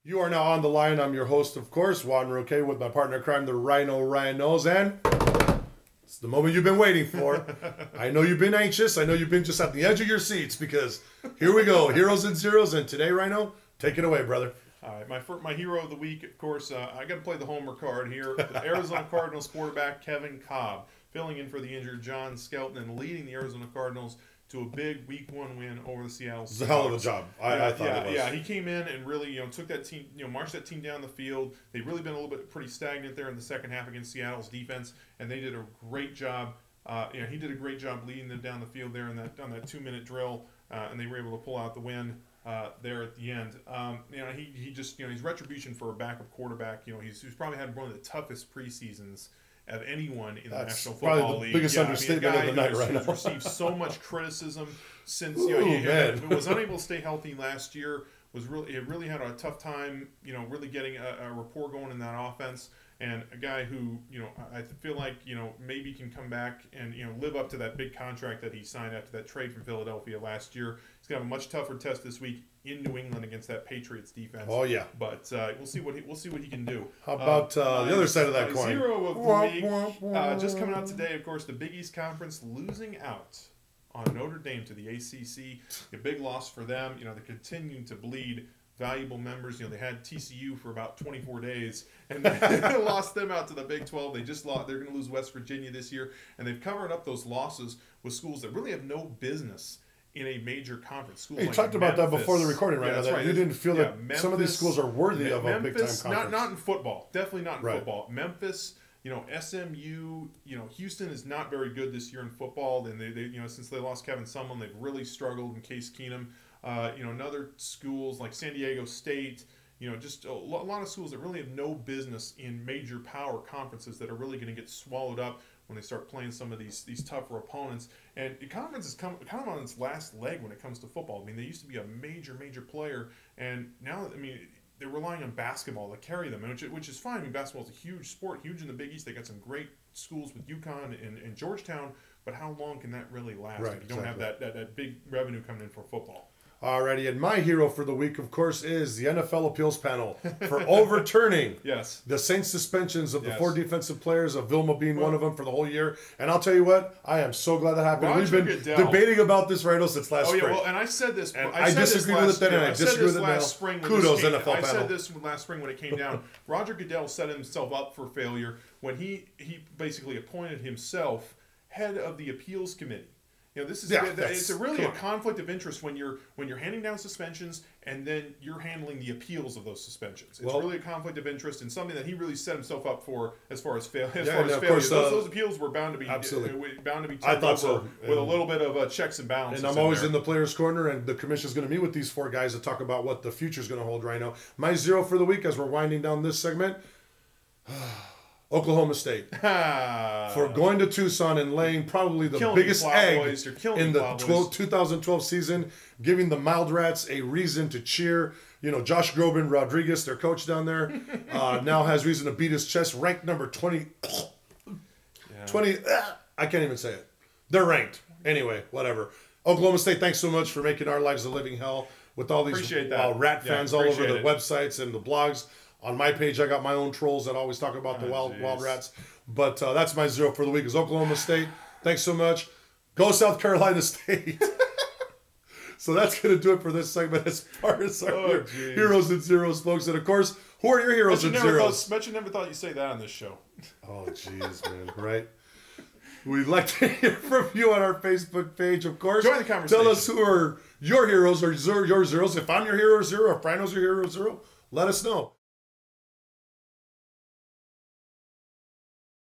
You are now on the line. I'm your host, of course, Juan Roque, with my partner in crime, the Rhino Ryan Knows, and it's the moment you've been waiting for. I know you've been anxious. I know you've been just at the edge of your seats because here we go, heroes and zeros, and today, Rhino, take it away, brother. All right, my hero of the week, of course, I got to play the homer card here. The Arizona Cardinals quarterback Kevin Kolb, filling in for the injured John Skelton and leading the Arizona Cardinals to a big Week 1 win over the Seattle Seahawks. It's a hell of a job. I thought it was. Yeah, he came in and really, took that team, marched that team down the field. They've really been a little bit pretty stagnant there in the second half against Seattle's defense, and they did a great job. He did a great job leading them down the field there on that 2-minute drill, and they were able to pull out the win there at the end. He just, his retribution for a backup quarterback. He's probably had one of the toughest preseasons of anyone in the National Football League. The biggest understatement of the night right now. He's received so much criticism since he was unable to stay healthy last year. He really had a tough time, really getting a rapport going in that offense. And a guy who, I feel like, maybe can come back and, live up to that big contract that he signed after that trade from Philadelphia last year. He's going to have a much tougher test this week in New England against that Patriots defense. Oh, yeah. But we'll see what he can do. How about the other side of that coin? Zero of the week. Just coming out today, of course, the Big East Conference losing out on Notre Dame to the ACC. A big loss for them. They're continuing to bleed valuable members. They had TCU for about 24 days and they lost them out to the Big 12. They just lost. They're going to lose West Virginia this year, and they've covered up those losses with schools that really have no business in a major conference. Schools you talked about that before the recording, right? That's right. You didn't feel that Memphis, some of these schools are worthy of a big-time conference. Not in football. Definitely not in football. Memphis, SMU, Houston is not very good this year in football. And they since they lost Kevin Sumlin, they've really struggled. In Case Keenum, and other schools like San Diego State, just a lot of schools that really have no business in major power conferences that are really going to get swallowed up when they start playing some of these tougher opponents. And the conference is kind of on its last leg when it comes to football. They used to be a major player, and now, they're relying on basketball to carry them, which is fine. Basketball is a huge sport, huge in the Big East. They got some great schools with UConn and Georgetown, but how long can that really last if you don't have that big revenue coming in for football? Alrighty, and my hero for the week, of course, is the NFL Appeals Panel for overturning the Saints suspensions of the 4 defensive players, of Vilma being one of them, for the whole year. And I'll tell you what, I am so glad that happened. We've been debating about this, right, since last spring. And I said this. And I disagree with it then, and I disagree with it now. Kudos, NFL Panel. I said this last spring when it came down. Roger Goodell set himself up for failure when he basically appointed himself head of the appeals committee. It's really a conflict of interest when you're handing down suspensions and then you're handling the appeals of those suspensions. It's really a conflict of interest and something that he really set himself up for as far as failure. Those appeals were bound to be turned over with a little bit of checks and balances. And I'm always in the players' corner, and the commission's going to meet with these 4 guys to talk about what the future's going to hold right now. My zero for the week, as we're winding down this segment. Oklahoma State for going to Tucson and laying probably the biggest egg in the 2012 season, giving the Mild Rats a reason to cheer. Josh Groban Rodriguez, their coach down there, now has reason to beat his chest. Ranked number 20. 20. I can't even say it. They're ranked. Anyway, whatever. Oklahoma State, thanks so much for making our lives a living hell with all these rat fans all over the websites and the blogs. On my page, I got my own trolls that always talk about the wild rats. But that's my zero for the week is Oklahoma State. Thanks so much. Go South Carolina State. So that's going to do it for this segment as far as our heroes and zeros, folks. And, of course, who are your heroes and zeros? Bet you never thought you'd say that on this show. Oh, jeez, man. Right? We'd like to hear from you on our Facebook page, of course. Join the conversation. Tell us who are your heroes or your zeros. If I'm your hero or zero, if Rhino's your hero or zero, let us know.